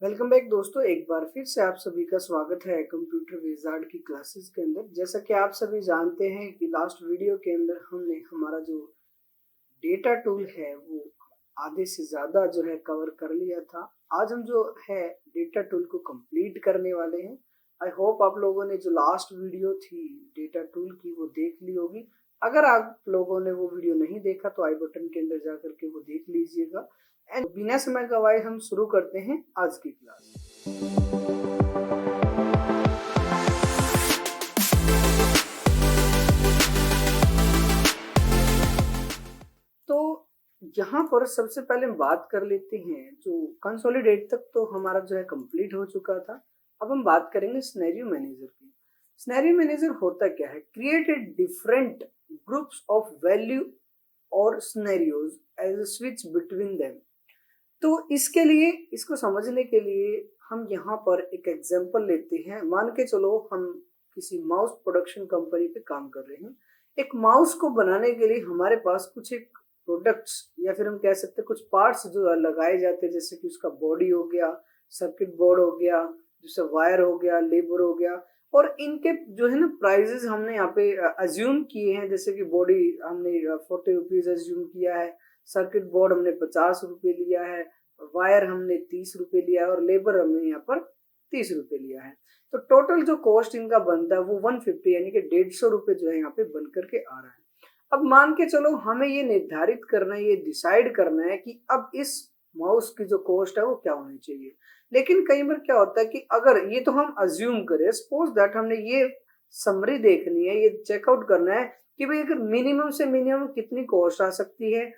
Welcome back दोस्तों। एक बार फिर से आप सभी का स्वागत है कंप्यूटर विजार्ड की क्लासेस के अंदर। जैसा कि आप सभी जानते हैं कि लास्ट वीडियो के अंदर हमने हमारा जो डेटा टूल है वो आधे से ज़्यादा जो है कवर कर लिया था। आज हम जो है डेटा टूल को कंप्लीट करने वाले हैं। आई होप आप लोगों ने जो लास्ट वीडियो थी डेटा टूल की वो देख ली होगी। अगर आप लोगों ने वो वीडियो नहीं देखा तो आई बटन के अंदर जा करके वो देख लीजिएगा। एंड बिना समय गवाए हम शुरू करते हैं आज की क्लास। तो यहाँ पर सबसे पहले हम बात कर लेते हैं जो कंसोलिडेट तक तो हमारा जो है कंप्लीट हो चुका था। अब हम बात करेंगे सिनेरियो मैनेजर की। सिनेरियो मैनेजर होता क्या है? Created different groups of value और scenarios as a switch between them. तो इसके लिए, इसको समझने के लिए हम यहाँ पर एक एग्जांपल लेते हैं। मान के चलो हम किसी माउस प्रोडक्शन कंपनी पे काम कर रहे हैं। एक माउस को बनाने के लिए हमारे पास कुछ एक प्रोडक्ट्स या फिर हम कह सकते हैं कुछ पार्ट्स जो लगाए जाते हैं, जैसे कि उसका बॉडी हो गया, सर्किट बोर्ड हो गया, जैसे वायर हो गया, लेबर हो गया। और इनके जो है ना प्राइजेस हमने यहाँ पे अज्यूम किए हैं। जैसे कि बॉडी हमने 40 रुपीज अज्यूम किया है, सर्किट बोर्ड हमने 50 रुपये लिया है, वायर हमने 30 रुपये लिया है और लेबर हमने यहाँ पर 30 रुपये लिया है। तो टोटल जो कॉस्ट इनका बनता है वो 150 यानी कि 150 रुपये जो है यहाँ पे बन करके आ रहा है। अब मान के चलो हमें ये निर्धारित करना है, ये डिसाइड करना है कि अब इस माउस की जो कॉस्ट है वो क्या होनी चाहिए। लेकिन कई बार क्या होता है कि अगर ये तो हम अज्यूम करें, सपोज दैट हमने ये समरी देखनी है, ये चेकआउट करना है कि भाई अगर मिनिमम से मिनिमम कितनी कॉस्ट आ सकती है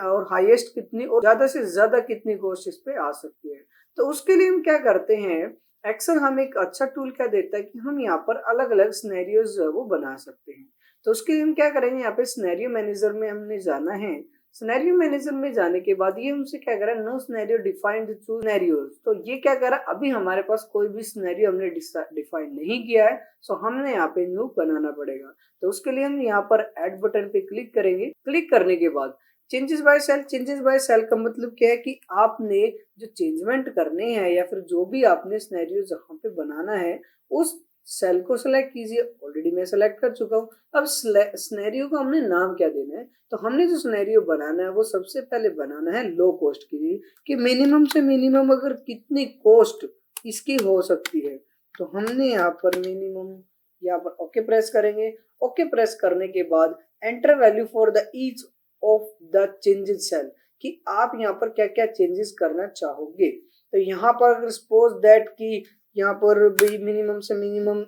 और हाईएस्ट कितनी और ज्यादा से ज्यादा कितनी कॉस्ट इस पे आ सकती है। तो उसके लिए हम क्या करते हैं, एक्सेल हमें एक अच्छा टूल क्या देता है कि हम यहाँ पर अलग अलग सिनेरियोज जो है वो बना सकते हैं। तो उसके लिए हम क्या करेंगे, यहाँ पे सिनेरियो मैनेजर में हमने जाना है। सिनेरियो मैनेजर में जाने के बाद ये हमसे क्या कह रहा है, no scenario defined two scenarios. तो ये क्या कह रहा है, अभी हमारे पास कोई भी सिनेरियो हमने डिफाइन नहीं किया है, सो हमने यहाँ पे न्यू बनाना पड़ेगा। तो उसके लिए हम यहाँ पर ऐड बटन पे क्लिक करेंगे। क्लिक करने के बाद changes by cell, changes by cell का मतलब क्या है कि आपने जो चेंजमेंट करने हैं या फिर जो भी आपने सिनेरियो जहाँ पे बनाना है उस सेल को सिलेक्ट कीजिए। ऑलरेडी मैं सिलेक्ट कर चुका हूँ। अब सिनेरियो को हमने नाम क्या देना है, तो हमने जो सिनेरियो बनाना है वो सबसे पहले बनाना है लो कॉस्ट के लिए, कि मिनिमम से मिनिमम अगर कितनी कॉस्ट इसकी हो सकती है। तो हमने यहाँ पर मिनिमम यहाँ पर ओके प्रेस करेंगे। ओके प्रेस करने के बाद enter value for the each of the changes cell, कि आप यहाँ पर क्या क्या चेंजेस करना चाहोगे। तो यहाँ पर अगर सपोज दैट कि यहाँ पर भी मिनिमम से मिनिमम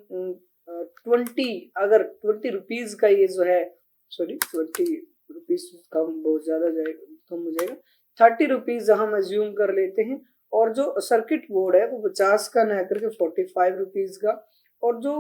20, अगर 20 रुपीज का ये जो है, सॉरी 20 रुपीज कम, बहुत ज्यादा कम हो जाएगा, 30 रुपीज हम अज्यूम कर लेते हैं। और जो सर्किट बोर्ड है वो 50 का ना करके 45 रुपीज का। और जो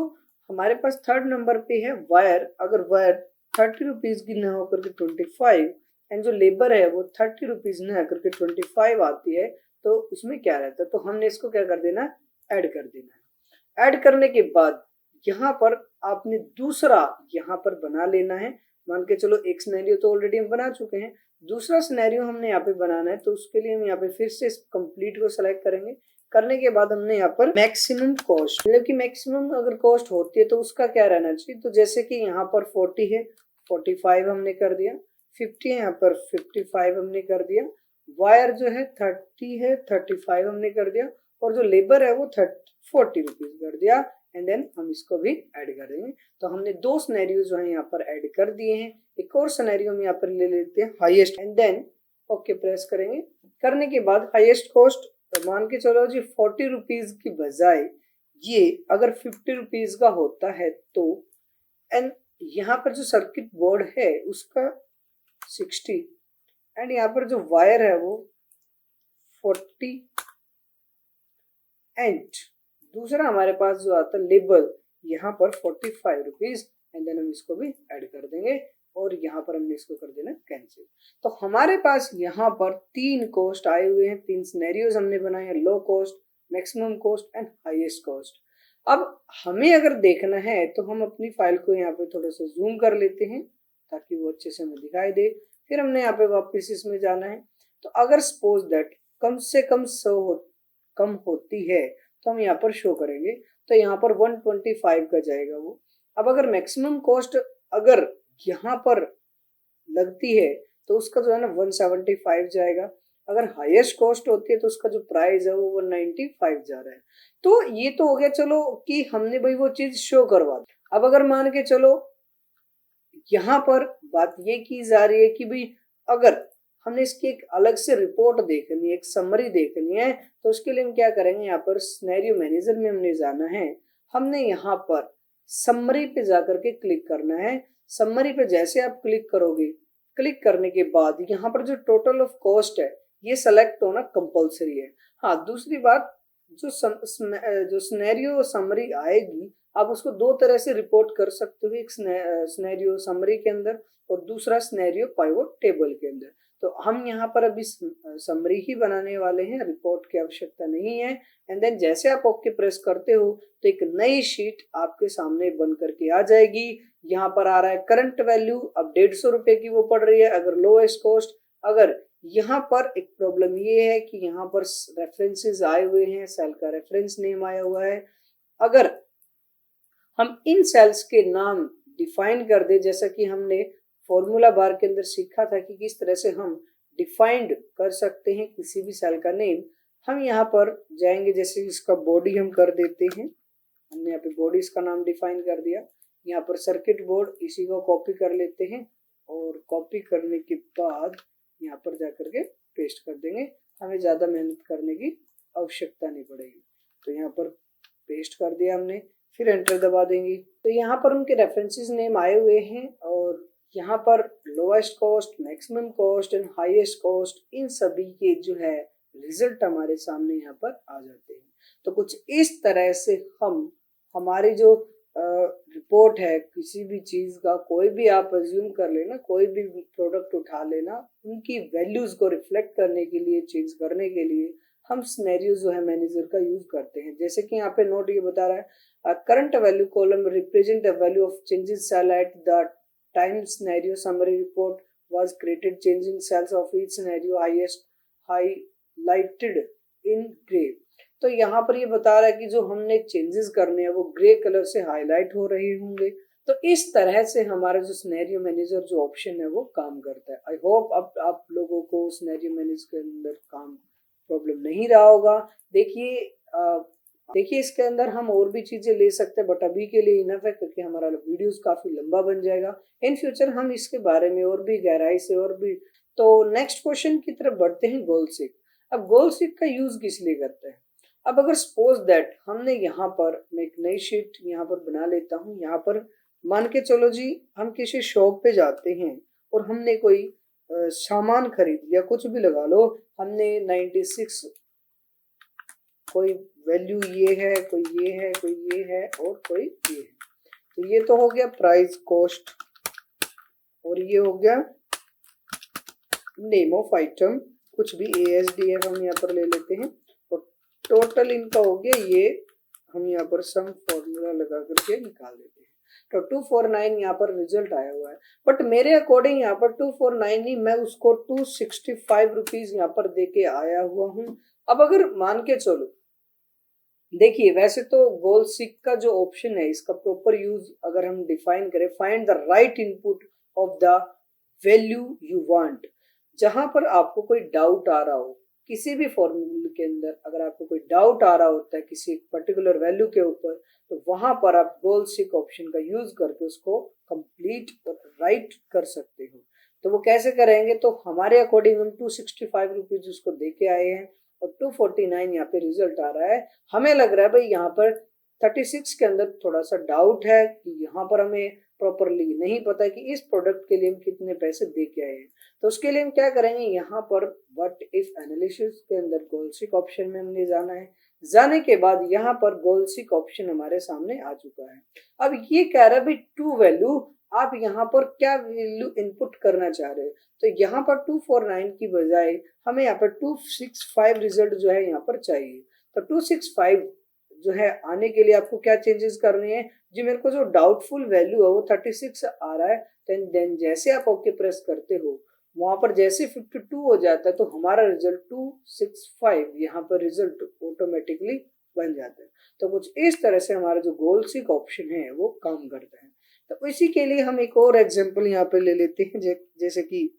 हमारे पास थर्ड नंबर पे है वायर, अगर वायर 30 रुपीज की ना होकर के 25 एंड जो लेबर है वो 30 रुपीज ना करके 25 आती है, तो उसमें क्या रहता है, तो हमने इसको क्या कर देना, ऐड कर देना है। ऐड करने के बाद यहाँ पर आपने दूसरा यहाँ पर बना लेना है। मान के चलो एक सिनेरियो तो ऑलरेडी हम बना चुके हैं, दूसरा सिनेरियो हमने यहाँ पे बनाना है। तो उसके लिए हम यहाँ पे फिर से कंप्लीट को सिलेक्ट करेंगे। करने के बाद हमने यहाँ पर मैक्सिमम कॉस्ट, मतलब कि मैक्सिमम अगर कॉस्ट होती है तो उसका क्या रहना चाहिए। तो जैसे कि यहाँ पर 40 है, 45 हमने कर दिया, 50 है, यहाँ पर 55 हमने कर दिया, वायर जो है 30 है, 35 हमने कर दिया, और जो लेबर है वो 40 रुपीज कर दिया। एंड देन हम इसको भी ऐड कर देंगे। तो हमने दो सिनेरियो जो है यहाँ पर ऐड कर दिए हैं। एक और सिनेरियो हम यहाँ पर ले लेते हैं highest, and then okay press करेंगे। करने के बाद हाईएस्ट कॉस्ट, तो मान के चलो जी 40 रुपीज की बजाय ये अगर 50 रुपीज का होता है तो, एंड यहाँ पर जो सर्किट बोर्ड है उसका 60 एंड यहाँ पर जो वायर है वो 40 एंड दूसरा हमारे पास जो आता है लेबल यहाँ पर 45 रुपीज, एंड देन हम इसको भी ऐड कर देंगे और यहाँ पर हमने इसको कर देना कैंसिल। तो हमारे पास यहाँ पर 3 कॉस्ट आए हुए हैं, 3 सिनेरियोज हमने बनाए हैं, low cost, maximum cost and highest cost. अब हमें अगर देखना है तो हम अपनी फाइल को यहाँ पे थोड़ा सा जूम कर लेते हैं ताकि वो अच्छे से हमें दिखाई दे। फिर हमने यहाँ पे वापस इसमें जाना है। तो अगर सपोज दैट कम से कम 100 कम होती है तो हम यहाँ पर शो करेंगे, तो यहाँ पर 125 का जाएगा वो। अब अगर मैक्सिमम कॉस्ट अगर यहाँ पर लगती है तो उसका जो है ना 175 जाएगा। अगर हाईएस्ट कॉस्ट होती है तो उसका जो प्राइस है वो 195 जा रहा है। तो ये तो हो गया चलो कि हमने भाई वो चीज शो करवा दी। अब अगर मान के चलो यहाँ पर बात ये की जा रही है कि भाई अगर हमने इसकी एक अलग से रिपोर्ट देखनी है, एक समरी देखनी है, तो उसके लिए हम क्या करेंगे, यहाँ पर सिनेरियो मैनेजर में हमने जाना है। हमने यहाँ पर समरी पे जाकर के क्लिक करना है। समरी पे जैसे आप क्लिक करोगे, क्लिक करने के बाद यहाँ पर जो टोटल ऑफ कॉस्ट है ये सेलेक्ट होना कंपलसरी है। हाँ, दूसरी बात, जो सिनेरियो समरी आएगी आप उसको दो तरह से रिपोर्ट कर सकते हो, एक सिनेरियो समरी के अंदर और दूसरा सिनेरियो पाइवोट टेबल के अंदर। तो हम यहाँ पर अभी समरी ही बनाने वाले हैं, रिपोर्ट की आवश्यकता नहीं है। एंड देन जैसे आप ओके प्रेस करते हो तो एक नई शीट आपके सामने बन करके आ जाएगी। यहाँ पर आ रहा है करंट वैल्यू, अब 150 रुपए की वो पड़ रही है अगर लोएस्ट कॉस्ट। अगर यहाँ पर एक प्रॉब्लम ये है कि यहाँ पर रेफरेंसेस आए हुए हैं, सेल का रेफरेंस नेम आया हुआ है। अगर हम इन सेल्स के नाम डिफाइन कर दे, जैसा कि हमने फॉर्मूला बार के अंदर सीखा था कि किस तरह से हम डिफाइंड कर सकते हैं किसी भी सेल का नेम। हम यहाँ पर जाएंगे, जैसे इसका बॉडी हम कर देते हैं, हमने यहाँ पे बॉडी इसका नाम डिफाइन कर दिया। यहाँ पर सर्किट बोर्ड, इसी को कॉपी कर लेते हैं और कॉपी करने के बाद यहाँ पर जाकर के पेस्ट कर देंगे। हमें ज्यादा मेहनत करने की आवश्यकता नहीं पड़ेगी। तो यहाँ पर पेस्ट कर दिया हमने, फिर एंटर दबा देंगे। तो यहाँ पर उनके रेफरेंसेस नेम आए हुए हैं और यहाँ पर lowest cost, maximum cost and highest cost, इन सभी के जो है रिजल्ट हमारे सामने यहाँ पर आ जाते हैं। तो कुछ इस तरह से हम हमारी जो रिपोर्ट है किसी भी चीज का, कोई भी आप अज्यूम कर लेना, कोई भी प्रोडक्ट उठा लेना, उनकी वैल्यूज को रिफ्लेक्ट करने के लिए, चेंज करने के लिए हम सिनेरियो जो है मैनेजर का यूज करते हैं। जैसे कि यहाँ पे नोट ये बता रहा है, current value column represent the value of changes cell at the time scenario summary report was created, changing cells of each scenario highest highlighted in grey. तो यहाँ पर ये बता रहा है कि जो हमने चेंजेस करने हैं वो ग्रे कलर से हाईलाइट हो रहे होंगे। तो इस तरह से हमारा जो सिनेरियो मैनेजर जो ऑप्शन है वो काम करता है। आई होप अब आप लोगों को सिनेरियो मैनेजर के अंदर काम प्रॉब्लम नहीं रहा होगा। देखिए इसके अंदर हम और भी चीजें ले सकते हैं, बट अभी के लिए इनफ है क्योंकि हमारा वीडियोस काफी लंबा बन जाएगा। इन फ्यूचर हम इसके बारे में और भी गहराई से और भी। तो नेक्स्ट क्वेश्चन की तरफ बढ़ते हैं, गोल सीक। अब गोल सीक का यूज किस लिए करते हैं? अब अगर सपोज दैट हमने यहाँ पर, मैं एक नई शीट यहाँ पर बना लेता हूँ। यहाँ पर मान के चलो जी हम किसी शॉप पे जाते हैं और हमने कोई सामान खरीद लिया, कुछ भी लगा लो, हमने 96, कोई वैल्यू ये है, कोई ये है, कोई ये है और कोई ये है। तो ये तो हो गया प्राइस कॉस्ट और ये हो गया नेम ऑफ आइटम, कुछ भी ASDF हम यहाँ पर ले लेते हैं और टोटल इनका हो गया ये। हम यहाँ पर सम फॉर्मूला लगा करके निकाल देते हैं। तो 249 यहाँ पर रिजल्ट आया हुआ है, बट मेरे अकॉर्डिंग यहाँ पर 249 नहीं, मैं उसको 265 रुपीज यहाँ पर दे के आया हुआ हूँ। अब अगर मान के चलो, देखिए वैसे तो गोल सीक का जो ऑप्शन है इसका प्रॉपर यूज अगर हम डिफाइन करें, find the right input of the value you want. जहां पर आपको कोई डाउट आ रहा हो किसी भी फॉर्मूले के अंदर, अगर आपको कोई डाउट आ रहा होता है किसी पर्टिकुलर वैल्यू के ऊपर, तो वहां पर आप गोल सीक ऑप्शन का यूज करके उसको कंप्लीट और राइट कर सकते हो। तो वो कैसे करेंगे? तो हमारे अकॉर्डिंग हम 265 रुपीज उसको दे के आए हैं और 249 यहाँ पे रिजल्ट आ रहा है। हमें लग रहा है भाई यहाँ पर 36 के अंदर थोड़ा सा डाउट है कि यहाँ पर हमें प्रॉपरली नहीं पता कि इस प्रोडक्ट के लिए हम कितने पैसे दे के आए हैं। तो उसके लिए हम क्या करेंगे, यहाँ पर व्हाट इफ एनालिसिस के अंदर गोल सीक ऑप्शन में हमने जाना है। जाने के बाद यहाँ पर गोल सीक ऑप्शन हमारे सामने आ चुका है। अब ये कह रहा है भाई टू वैल्यू, आप यहाँ पर क्या वैल्यू इनपुट करना चाह रहे हो? तो यहाँ पर 249 की बजाय हमें यहाँ पर 265 रिजल्ट जो है यहाँ पर चाहिए। तो 265 जो है आने के लिए आपको क्या चेंजेस करने हैं जी? मेरे को जो डाउटफुल वैल्यू है वो 36 आ रहा है, देन जैसे आप ओके प्रेस करते हो वहां पर जैसे 52 हो जाता है तो हमारा रिजल्ट 265 यहाँ पर रिजल्ट ऑटोमेटिकली बन जाता है। तो कुछ इस तरह से हमारा जो गोल सीक ऑप्शन है वो काम करता है। तो इसी के लिए हम एक और एग्जांपल यहाँ पे ले लेते हैं, जैसे कि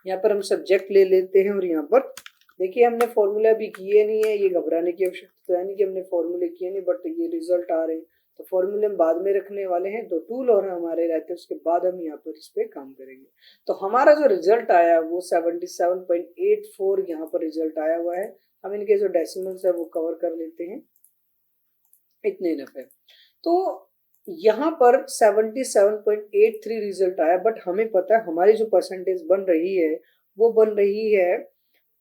यहाँ पर हम सब्जेक्ट ले लेते हैं और यहाँ पर देखिए हमने फॉर्मूला भी किए नहीं है, ये घबराने की आवश्यकता तो है नहीं कि हमने फॉर्मूले किए नहीं, बट ये रिजल्ट आ रहे हैं तो फॉर्मूले हम बाद में रखने वाले हैं। तो टूल और हमारे रहते हैं, उसके बाद हम यहाँ पर इस पे काम करेंगे। तो हमारा जो रिजल्ट आया वो 77.84 यहाँ पर रिजल्ट आया हुआ है। हम इनके जो डेसिमल्स है वो कवर कर लेते हैं, इतने इनफ है। तो यहाँ पर 77.83 रिजल्ट आया, बट हमें पता है हमारी जो परसेंटेज बन रही है वो बन रही है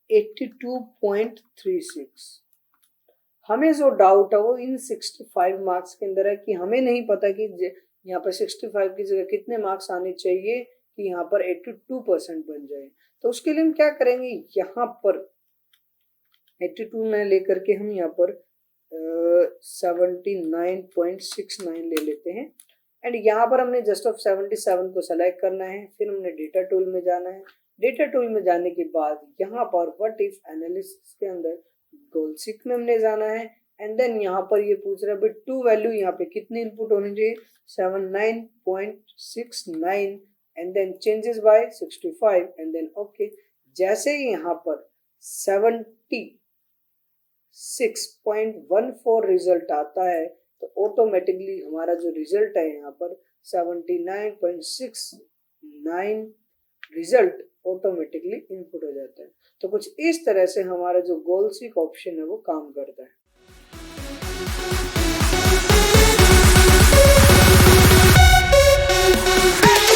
82.36। हमें जो डाउट है वो इन 65 मार्क्स के अंदर है कि हमें नहीं पता कि यहाँ पर 65 की जगह कितने मार्क्स आने चाहिए कि यहाँ पर 82% बन जाए। तो उसके लिए हम क्या करेंगे, यहाँ पर 82 में लेकर के हम यहाँ पर 79.69 ले लेते हैं एंड यहाँ पर हमने जस्ट ऑफ 77 को सेलेक्ट करना है। फिर हमने डेटा टूल में जाना है। डेटा टूल में जाने के बाद यहाँ पर व्हाट इफ एनालिसिस के अंदर गोल सीक में हमने जाना है एंड देन यहाँ पर ये पूछ रहा है भाई टू वैल्यू यहाँ पे कितनी इनपुट होनी चाहिए, 79.69 and then changes by 65 and then okay. जैसे ही यहाँ पर 76.14 रिजल्ट आता है तो ऑटोमेटिकली हमारा जो रिजल्ट है यहाँ पर 79.69 रिजल्ट ऑटोमेटिकली इनपुट हो जाता है। तो कुछ इस तरह से हमारा जो गोल सीक ऑप्शन है वो काम करता है।